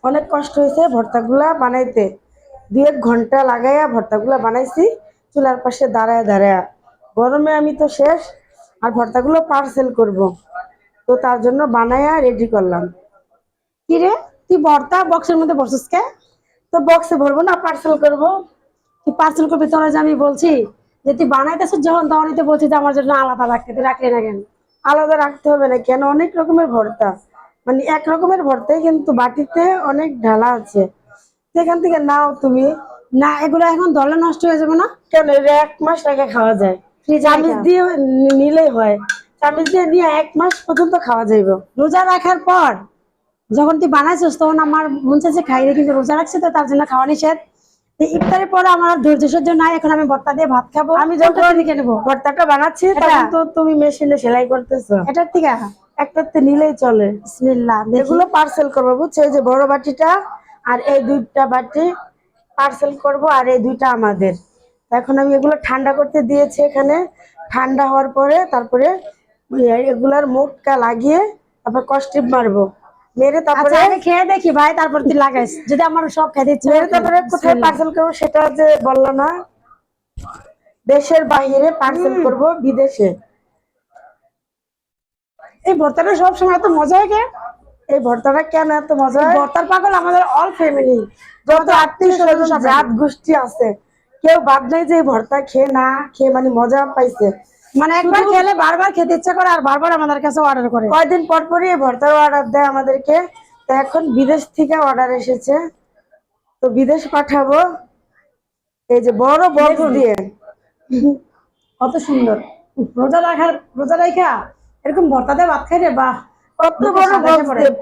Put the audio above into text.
অনেক কষ্ট হয়েছে ভর্তাগুলা বানাইতে। 2-1 ঘন্টা লাগাইয়া ভর্তাগুলা বানাইছি চুলার পাশে দাঁড়ায় দাঁড়ায়। গরমে আমি তো শেষ, আর ভর্তাগুলো পার্সেল করব, তো তার জন্য বানাইয়া রেডি করলাম। কি রে, তুই ভর্তা বক্সের মধ্যে বসছিস কে? তো বক্সে ভরবো না, পার্সেল করব। তুই পার্সেল করবি, তোরা যে আমি বলছি যে তুই বানাইতেছিস যখন, তখনই তো বলছি যে আমার জন্য আলাদা রাখতে, তুই রাখলি না কেন? আলাদা রাখতে হবে না কেন? অনেক রকমের ভর্তা, মানে এক রকমের ভর্তাই কিন্তু বাটিতে অনেক ঢালা আছে, সেখান থেকে নাও তুমি। না, এগুলো এখন দলে নষ্ট হয়ে যাবে না? কেন? এটা 1 মাস রেখে খাওয়া যায়, ফ্রিজে চামিচ রাখা? দিয়ে নিলেই হয়। চামিচ দিয়ে নিয়ে 1 মাস পর্যন্ত খাওয়া যাইব। রোজা রাখার পর যখন তুই বানাইছিস তখন আমার মন চাইছে খাই রে, কিন্তু রোজা রাখছি তো তার জন্য খাওয়া নিষেধ। ইফতারের পরে আমার আর ধৈর্য সহ্য নাই, এখন আমি ভর্তা দিয়ে ভাত খাবো। আমি কোনটা যখন থেকে নেবো? ভর্তাটা বানাচ্ছি এটা? তখন তো তুমি মেশিনে সেলাই করতেছো। এটার থেকে? একটাতে নিলেই চলে। বিসমিল্লাহ, দেখি। এগুলো পার্সেল করবো, বুঝছো? এই যে বড় বাটিটা আর এই 2টা বাটি পার্সেল করব, আর এই 2টা আমাদের। এখন আমি এগুলো ঠান্ডা করতে দিয়েছি এখানে। ঠান্ডা হওয়ার পরে তারপরে এগুলার মুখটা লাগিয়ে তারপর কস্টিপ মারবো, মেরে আচ্ছা, তারপরে আগে খেয়ে দেখি ভাই, তারপর তুই লাগাইস। যদি আমার সব খেতে ইচ্ছে মেরে করে খাই। তারপরে কোথায় বিসমিল্লাহ। পার্সেল করবো সেটা যে বললো না। দেশের বাইরে পার্সেল করব, বিদেশে। এই ভর্তাটা সব সময় এত মজা হয় কে? এই ভর্তাটা কেন এত মজা এই হয়? ভর্তার পাগল আমাদের অল ফ্যামিলি, যত আত্মীয় স্বজন সবাই। জাত গোষ্ঠী আছে, কেউ বাদ নাই যে এই ভর্তা খেয়ে না খেয়ে মানে মজা পাইছে। মানে একবার শুধু খেলে বারবার খেতে ইচ্ছা করে, আর বারবার আমাদের কাছে অর্ডার করে। কয়দিন পর পরই এই ভর্তার অর্ডার দেয় আমাদেরকে। তো এখন বিদেশ থেকে অর্ডার এসেছে, তো বিদেশ পাঠাবো এই যে বড় বক্স দেখুন দিয়ে। কত সুন্দর। রোজা রাখা এরকম ভর্তা দিয়ে ভাত খাই রে, বাহ! কত মুখে বড় স্বাদ এসে বক্স পড়ে। দিয়ে